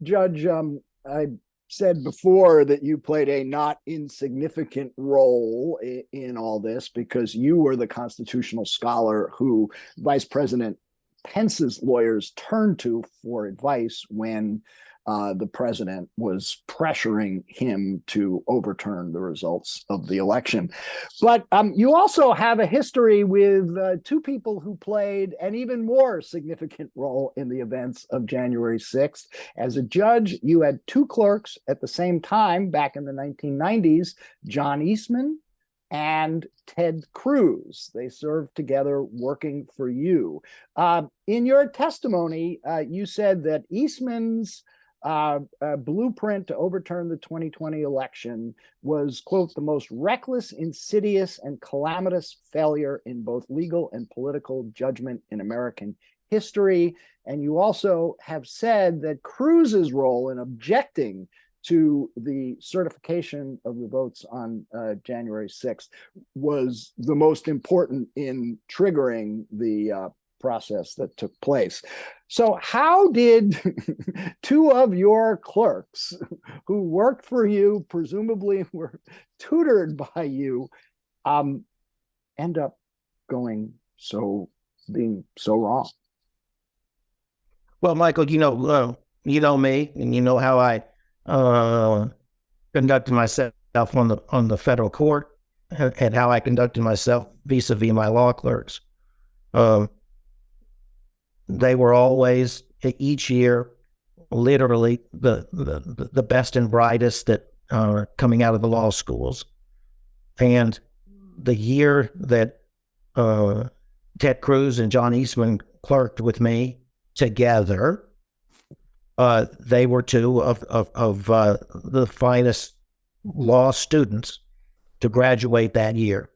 Judge, I said before that you played a not insignificant role in all this because you were the constitutional scholar who Vice President Pence's lawyers turned to for advice when the president was pressuring him to overturn the results of the election. But you also have a history with two people who played an even more significant role in the events of January 6th. As a judge, you had two clerks at the same time back in the 1990s, John Eastman and Ted Cruz. They served together working for you. In your testimony, you said that Eastman's blueprint to overturn the 2020 election was, quote, the most reckless, insidious, and calamitous failure in both legal and political judgment in American history. And you also have said that Cruz's role in objecting to the certification of the votes on January 6th was the most important in triggering the process that took place. So how did two of your clerks who worked for you, presumably were tutored by you, end up being so wrong? Well, Michael, you know me, and you know how I conducted myself on the federal court, and how I conducted myself vis-a-vis my law clerks. They were always, each year, literally the best and brightest that coming out of the law schools. And the year that Ted Cruz and John Eastman clerked with me together, they were two of the finest law students to graduate that year.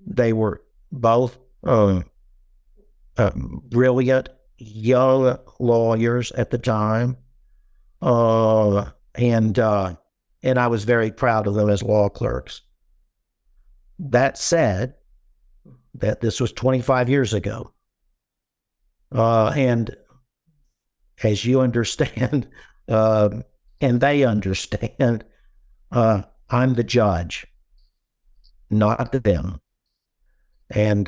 They were both brilliant young lawyers at the time, and I was very proud of them as law clerks. That said, that this was 25 years ago, and as you understand, and they understand, I'm the judge, not them, and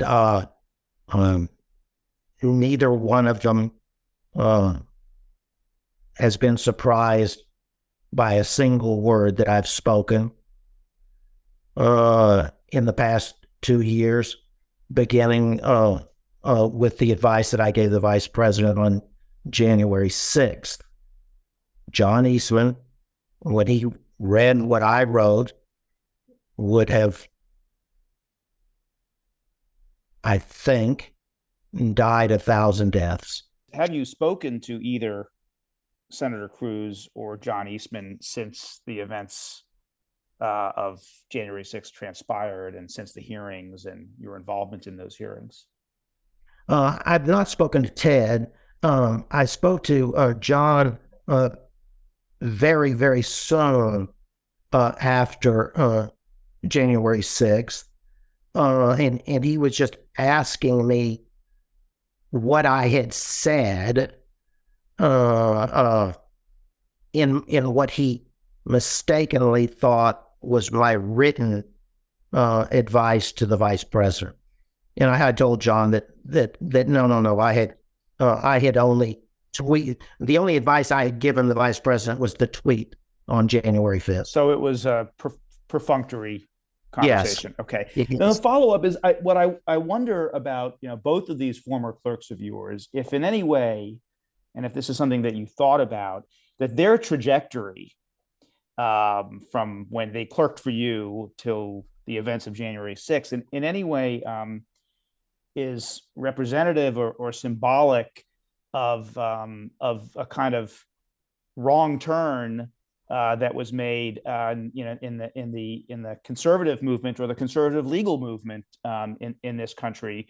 neither one of them has been surprised by a single word that I've spoken in the past 2 years, beginning with the advice that I gave the vice president on January 6th. John Eastman, when he read what I wrote, would have, I think, died 1,000 deaths. Have you spoken to either Senator Cruz or John Eastman since the events of January 6th transpired, and since the hearings and your involvement in those hearings? I've not spoken to Ted. I spoke to John very, very soon after January 6th, and he was just asking me what I had said in what he mistakenly thought was my written advice to the vice president. And I had told John that no, I had only tweeted. The only advice I had given the vice president was the tweet on January 5th. So it was a perfunctory conversation. Yes. Okay. Yes. Now the follow-up is what I wonder about, both of these former clerks of yours, if in any way, and if this is something that you thought about, that their trajectory from when they clerked for you till the events of January 6th in any way is representative or symbolic of a kind of wrong turn that was made, in the conservative movement or the conservative legal movement in this country,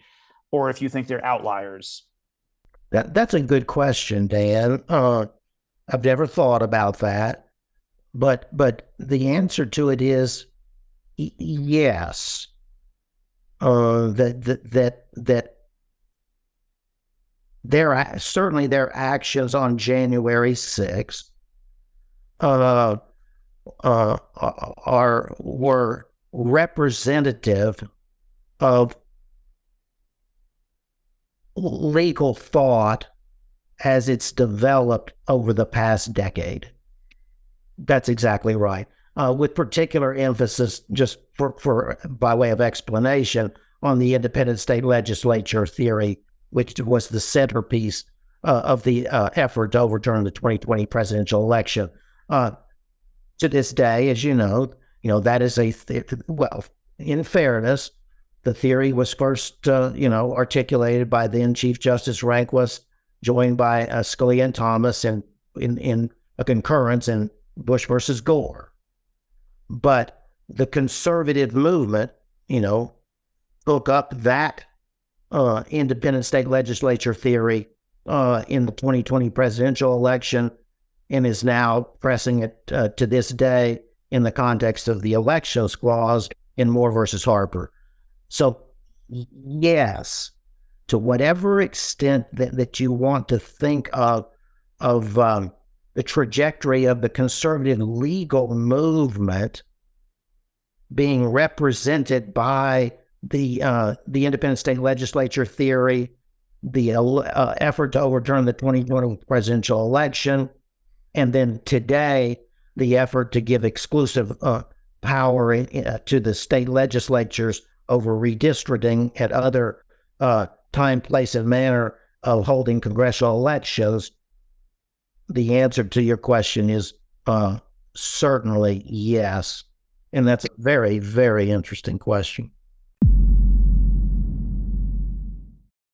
or if you think they're outliers. That's a good question, Dan. I've never thought about that, but the answer to it is yes. That certainly their actions on January 6th were representative of legal thought as it's developed over the past decade. That's exactly right. With particular emphasis, just for by way of explanation, on the independent state legislature theory, which was the centerpiece of the effort to overturn the 2020 presidential election. To this day, as you know, that is well, in fairness, the theory was first, articulated by then Chief Justice Rehnquist, joined by Scalia and Thomas, and in a concurrence in Bush versus Gore. But the conservative movement, took up that independent state legislature theory in the 2020 presidential election, and is now pressing it to this day in the context of the elections clause in Moore versus Harper. So, yes, to whatever extent that you want to think of the trajectory of the conservative legal movement being represented by the independent state legislature theory, the effort to overturn the 2020 presidential election, and then today, the effort to give exclusive power to the state legislatures over redistricting at other time, place, and manner of holding congressional elections. The answer to your question is certainly yes. And that's a very, very interesting question.